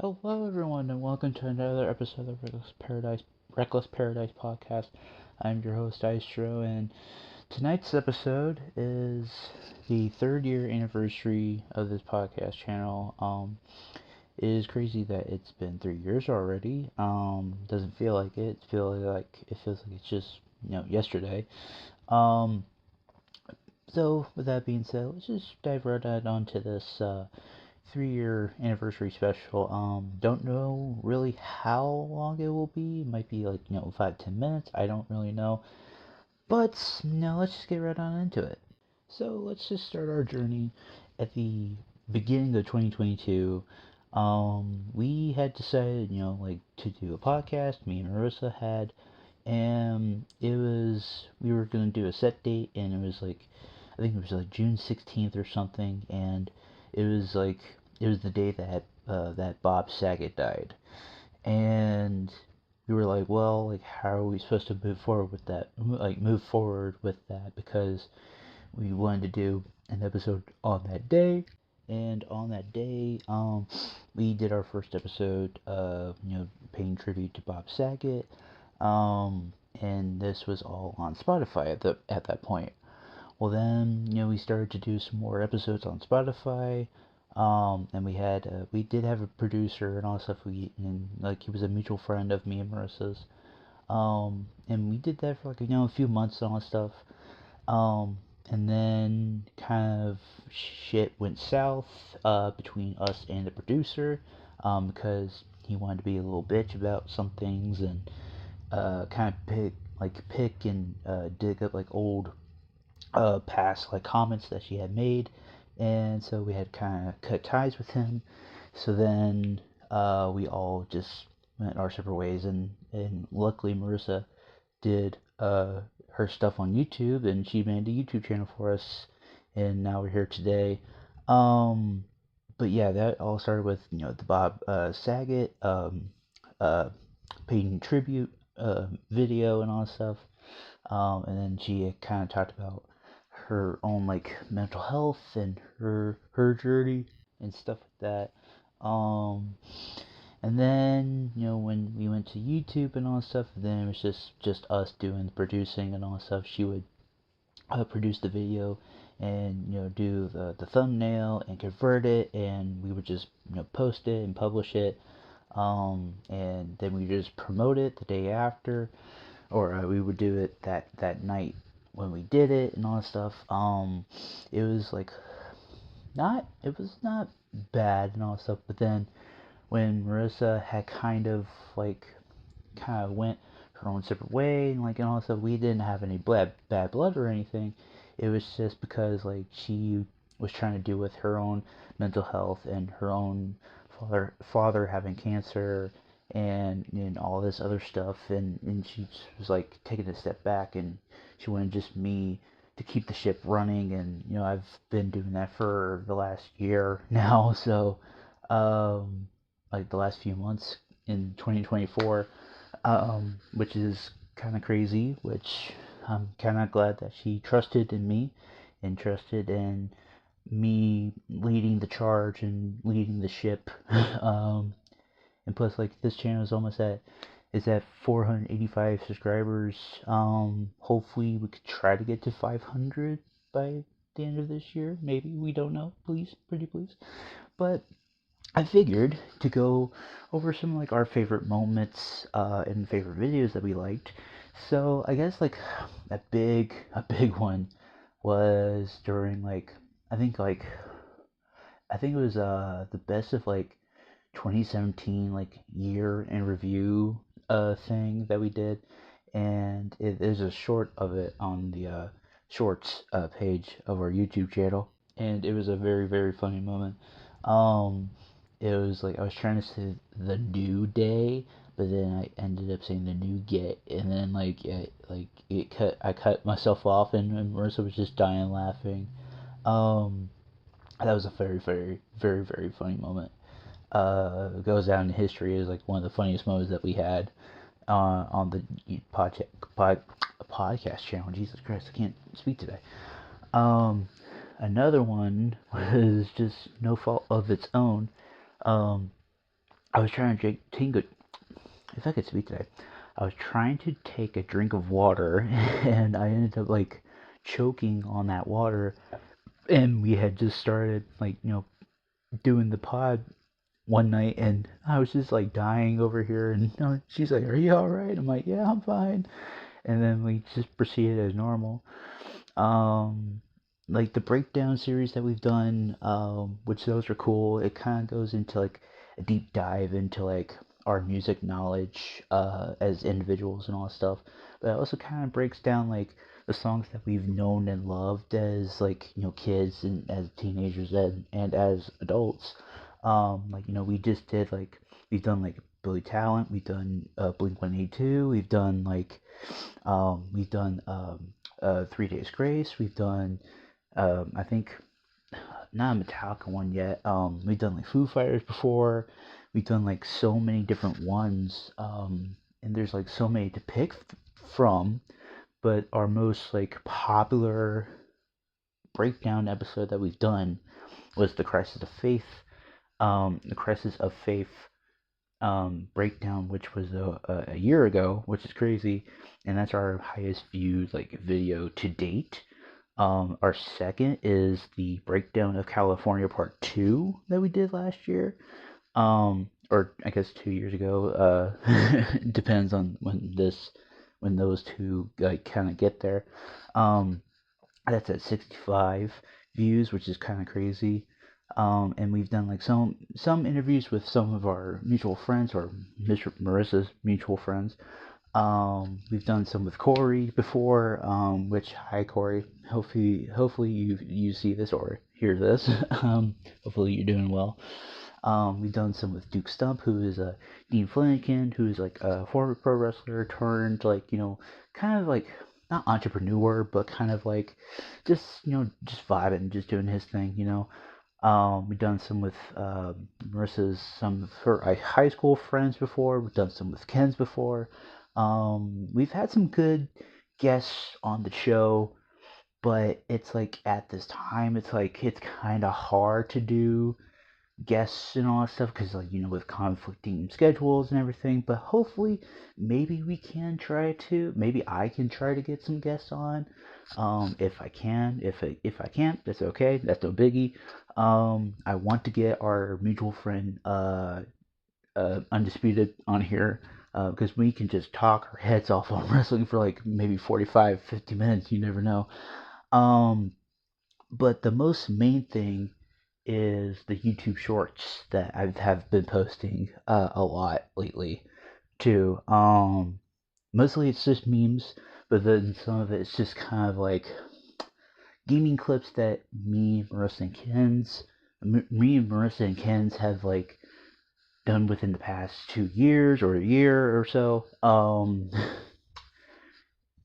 Hello, everyone, and welcome to another episode of Reckless Paradise podcast. I'm your host, Istro, and tonight's episode is the third year anniversary of this podcast channel. It is crazy that it's been 3 years already. Doesn't feel like it. It feels like it's just yesterday. Um, so with that being said, let's just dive right onto this 3 year anniversary special. Don't know really how long it will be. It might be like 5-10 minutes. I don't really know. But let's just get right on into it. So let's just start our journey at the beginning of 2022. We had decided, to do a podcast. Me and Marissa had, and we were gonna do a set date, and it was like, I think it was like June 16th or something, and it was like it was the day that Bob Saget died, and we were like, well, like how are we supposed to move forward with that, because we wanted to do an episode on that day. And on that day, we did our first episode of, paying tribute to Bob Saget. And this was all on Spotify at that point. Well, then, we started to do some more episodes on Spotify. And we did have a producer and all stuff. And like, he was a mutual friend of me and Marissa's. And we did that for like, a few months and all that stuff. And then kind of shit went south, between us and the producer, because he wanted to be a little bitch about some things, and kind of pick and dig up like old past like comments that she had made, and so we had kind of cut ties with him. So then we all just went our separate ways, and luckily Marissa did her stuff on YouTube, and she made a YouTube channel for us, and now we're here today. Um, but yeah, that all started with the Bob Saget uh, paying tribute video and all that stuff. And then she kind of talked about her own like mental health and her journey and stuff like that. And then when we went to YouTube and all that stuff, then it was just us doing the producing and all that stuff. She would produce the video and do the thumbnail and convert it, and we would just post it and publish it. And then we just promote it the day after, or we would do it that night when we did it and all that stuff. It was like not bad and all that stuff, but then when Marissa had kind of went her own separate way, and like and all that stuff, we didn't have any bad blood or anything. It was just because like she was trying to deal with her own mental health and her own father having cancer, and all this other stuff, and she was like taking a step back, and she wanted just me to keep the ship running. And I've been doing that for the last year now. So like the last few months in 2024, which is kind of crazy, which I'm kind of glad that she trusted in me and trusted in me leading the charge and leading the ship. And plus, like, this channel is at 485 subscribers. Hopefully we could try to get to 500 by the end of this year. Maybe, we don't know. Please, pretty please. But I figured to go over some like our favorite moments and favorite videos that we liked. So I guess like a big one was during like I think like I think it was the best of like 2017 like year in review thing that we did, and there's a short of it on the shorts page of our YouTube channel, and it was a very very funny moment. Um, it was like I was trying to say the new day, but then I ended up saying the new get, and then I cut myself off, and Marissa was just dying laughing. Um, that was a very very very very funny moment. Goes down in history as like one of the funniest moments that we had on the podcast channel. Jesus Christ, I can't speak today. Um, Another one was just no fault of its own. Um, I was trying to take a, if I could speak today, I was trying to take a drink of water, and I ended up like choking on that water. And we had just started like doing the pod one night, and I was just like dying over here, and she's like, "Are you all right?" I'm like, "Yeah, I'm fine." And then we just proceeded as normal. Um, like the breakdown series that we've done, which those are cool. It kind of goes into like a deep dive into like our music knowledge as individuals and all that stuff. But it also kind of breaks down like the songs that we've known and loved as like kids and as teenagers and as adults. Like we just did like we've done like Billy Talent, we've done Blink 182, we've done 3 Days Grace. We've done, I think, not a Metallica one yet. We've done like Foo Fighters before. We've done like so many different ones, and there's like so many to pick from. But our most like popular breakdown episode that we've done was the Crisis of Faith. The Crisis of Faith breakdown, which was a year ago, which is crazy, and that's our highest viewed like video to date. Our second is the breakdown of California Part 2 that we did last year. Or I guess 2 years ago. Depends on when those two like kind of get there. Um, that's at 65 views, which is kind of crazy. And we've done like some interviews with some of our mutual friends or Marissa's mutual friends. We've done some with Corey before, which hi Corey. Hopefully you see this or hear this. Hopefully you're doing well. We've done some with Duke Stump, who is Dean Flanagan, who is like a former pro wrestler turned like kind of like not entrepreneur, but kind of like just just vibing, just doing his thing. We've done some with Marissa's, some of her high school friends before. We've done some with Ken's before. We've had some good guests on the show, but it's like at this time, it's like it's kind of hard to do guests and all that stuff because like with conflicting schedules and everything. But hopefully maybe we can try to, maybe I can try to get some guests on, if I can. If I can't, that's okay, that's no biggie. I want to get our mutual friend Undisputed on here, because we can just talk our heads off on wrestling for like maybe 45-50 minutes, you never know. um but the most main thing is the YouTube Shorts that I have been posting a lot lately too. Mostly it's just memes, but then some of it's just kind of like gaming clips that me, Marissa, and Ken's have like done within the past 2 years or a year or so.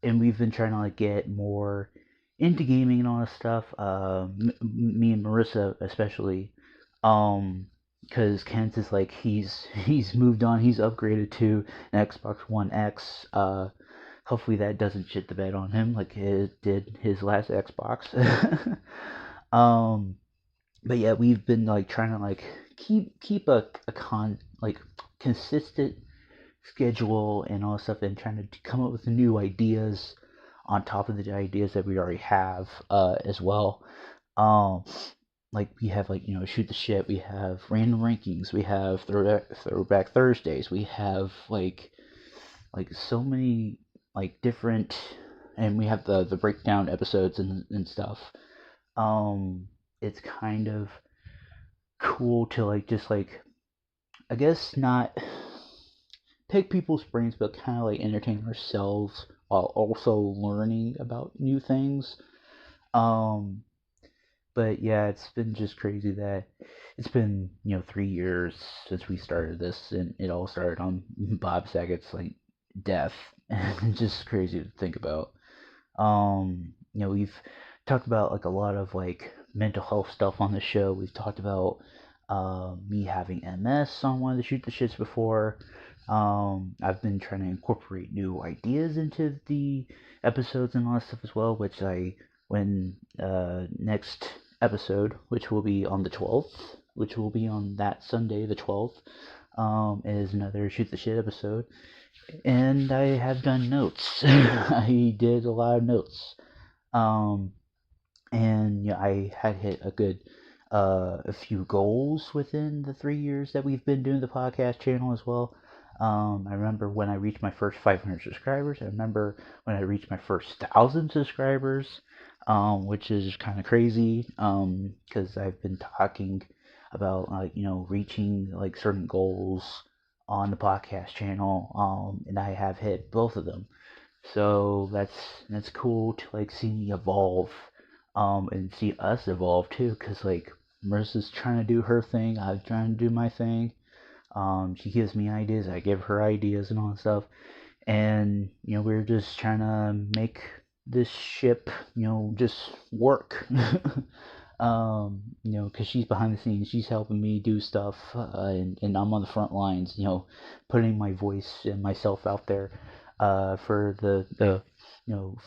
And we've been trying to like get more into gaming and all that stuff. Me and Marissa especially, because Kent is like he's moved on, he's upgraded to an Xbox One X. Hopefully that doesn't shit the bed on him like it did his last Xbox. um, but yeah, we've been like trying to like keep a like consistent schedule and all that stuff, and trying to come up with new ideas on top of the ideas that we already have as well. Um, like we have like shoot the shit. We have random rankings. We have throwback Thursdays. We have like so many like different, and we have the breakdown episodes and stuff. It's kind of cool to like just like I guess not pick people's brains, but kind of like entertain ourselves while also learning about new things. Um, but yeah, it's been just crazy that it's been 3 years since we started this, and it all started on Bob Saget's like death, and it's just crazy to think about. We've talked about like a lot of like mental health stuff on the show. We've talked about me having MS on one of the Shoot the Shits before. I've been trying to incorporate new ideas into the episodes and all that stuff as well, which when next episode, which will be on the 12th, which will be on that Sunday, the 12th, is another Shoot the Shit episode. And I have done notes. I did a lot of notes. And yeah, I had hit a few goals within the 3 years that we've been doing the podcast channel as well. I remember when I reached my first 500 subscribers. I remember when I reached my first 1,000 subscribers, which is kind of crazy, because I've been talking about reaching like certain goals on the podcast channel, and I have hit both of them. So that's cool to like see me evolve, and see us evolve too. Cause like Marissa's trying to do her thing, I'm trying to do my thing. She gives me ideas, I give her ideas and all that stuff. And we're just trying to make this ship, just work. Because she's behind the scenes, she's helping me do stuff, and I'm on the front lines, putting my voice and myself out there, for the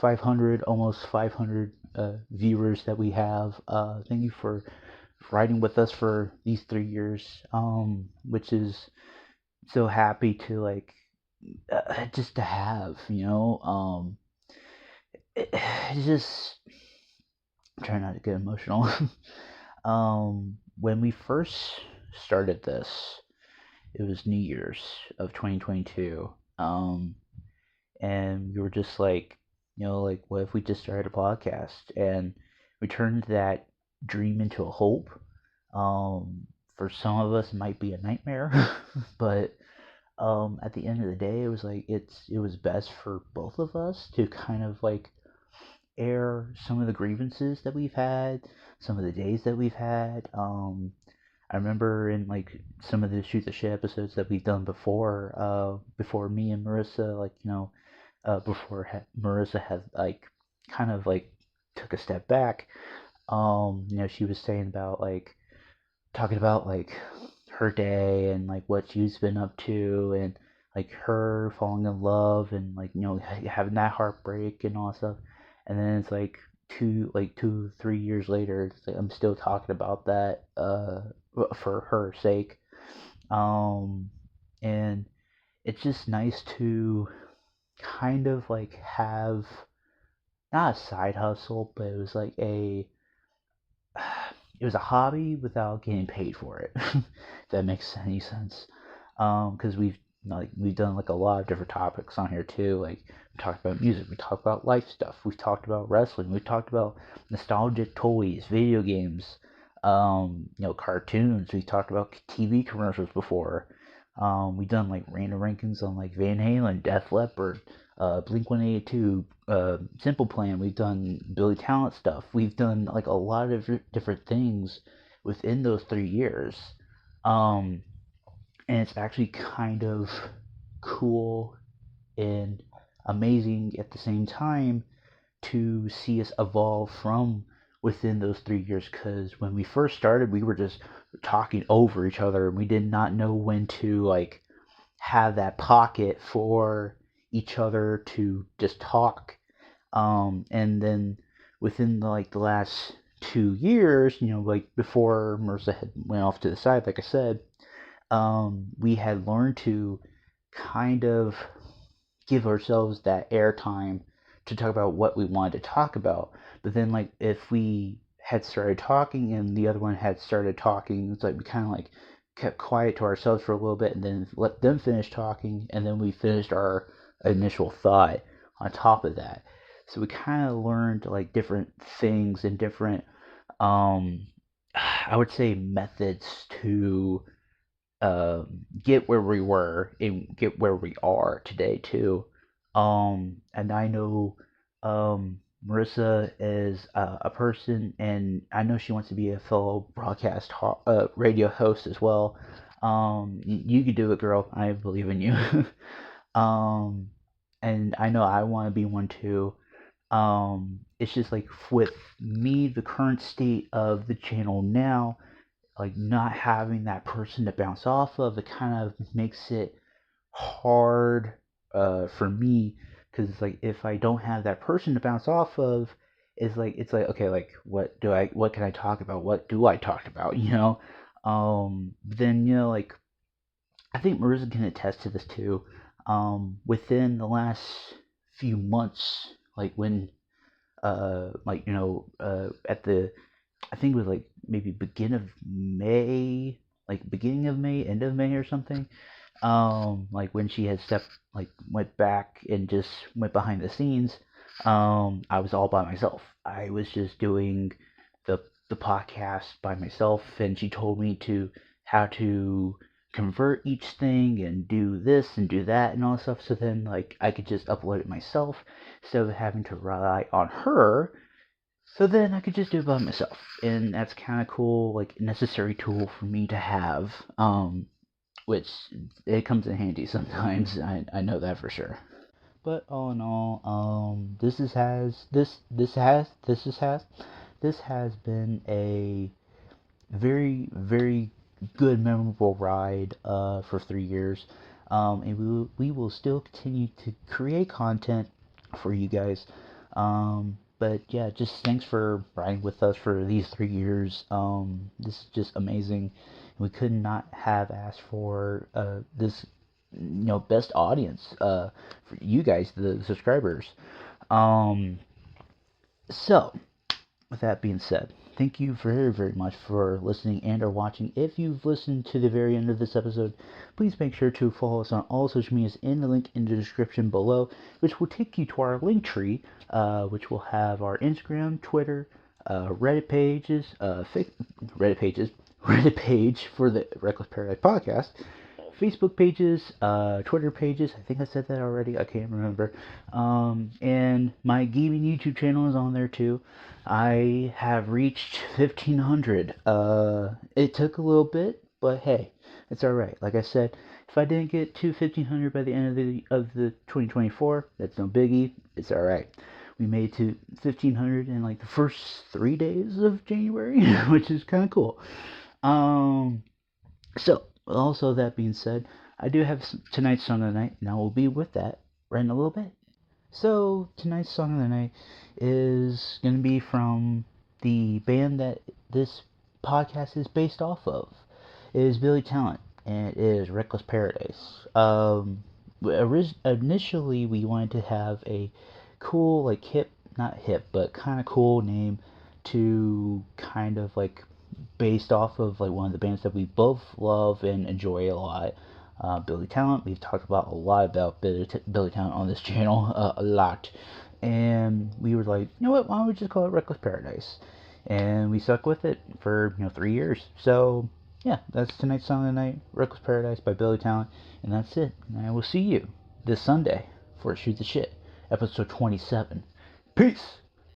500, almost 500 viewers that we have. Thank you for riding with us for these 3 years, which is so happy to like, just to have, it's just, I'm trying not to get emotional. When we first started this, it was New Year's of 2022. And we were just like, like, what if we just started a podcast? And we turned that dream into a hope. For some of us, it might be a nightmare, but at the end of the day, it was like it was best for both of us to kind of like air some of the grievances that we've had, some of the days that we've had. I remember in like some of the Shoot the Shit episodes that we've done before me and Marissa, like before Marissa had like kind of like took a step back. She was saying about like talking about like her day and like what she's been up to, and like her falling in love, and like having that heartbreak and all that stuff. And then it's like 2 3 years later, it's like I'm still talking about that, for her sake. And it's just nice to kind of like have not a side hustle, but it was like it was a hobby without getting paid for it. If that makes any sense. Because we've done like a lot of different topics on here too. Like we talked about music, we talked about life stuff, we've talked about wrestling, we've talked about nostalgic toys, video games, cartoons. We talked about TV commercials before. We've done like random rankings on like Van Halen, Def Leppard, Blink 182, Simple Plan. We've done Billy Talent stuff. We've done like a lot of different things within those 3 years. Um, and it's actually kind of cool and amazing at the same time to see us evolve from within those 3 years. Because when we first started, we were just talking over each other, and we did not know when to like have that pocket for each other to just talk. And then within the last 2 years, like before Marissa had went off to the side, like I said, we had learned to kind of give ourselves that airtime to talk about what we wanted to talk about. But then, like, if we had started talking and the other one had started talking, it's like we kind of like kept quiet to ourselves for a little bit and then let them finish talking, and then we finished our initial thought on top of that. So we kind of learned like different things and different, I would say, methods to get where we were and get where we are today too. And I know Marissa is a person, and I know she wants to be a fellow radio host as well. You can do it, girl. I believe in you. um, and I know I want to be one too. It's just like with me, the current state of the channel now, like not having that person to bounce off of, it kind of makes it hard for me, because it's like if I don't have that person to bounce off of, it's like okay, like what can I talk about, what do I talk about, then like I think Marissa can attest to this too. Within the last few months, like when, at the, I think it was like maybe beginning of May, end of May or something. Like when she had went back and just went behind the scenes. I was all by myself. I was just doing the the podcast by myself, and she told me to how to convert each thing and do this and do that and all that stuff. So then like I could just upload it myself instead of having to rely on her. So then I could just do it by myself, and that's kind of cool, like necessary tool for me to have. Which it comes in handy sometimes. I know that for sure. But all in all, this has been a very very good memorable ride for 3 years, and we will still continue to create content for you guys. But yeah, just thanks for riding with us for these 3 years. This is just amazing. We could not have asked for this, best audience for you guys, the subscribers. Um, so with that being said, thank you very, very much for listening and or watching. If you've listened to the very end of this episode, please make sure to follow us on all social medias in the link in the description below, which will take you to our link tree, which will have our Instagram, Twitter, Reddit pages, Reddit page for the Reckless Paradise podcast, Facebook pages, Twitter pages. I think I said that already. I can't remember. And my gaming YouTube channel is on there too. I have reached 1,500. It took a little bit, but hey, it's all right. Like I said, if I didn't get to 1,500 by the end of the 2024, that's no biggie. It's all right. We made it to 1,500 in like the first 3 days of January, which is kind of cool. So, also that being said, I do have tonight's song of the night, and I will be with that right in a little bit. So, tonight's song of the night is going to be from the band that this podcast is based off of. It is Billy Talent, and it is Reckless Paradise. Initially, we wanted to have a cool, like not hip, but kind of cool name to kind of like based off of like one of the bands that we both love and enjoy a lot, Billy Talent. We've talked about a lot about Billy Talent on this channel, a lot, and we were like, you know what? Why don't we just call it Reckless Paradise? And we stuck with it for 3 years. So yeah, that's tonight's song of the night, Reckless Paradise by Billy Talent, and that's it. And I will see you this Sunday for Shoot the Shit, episode 27. Peace.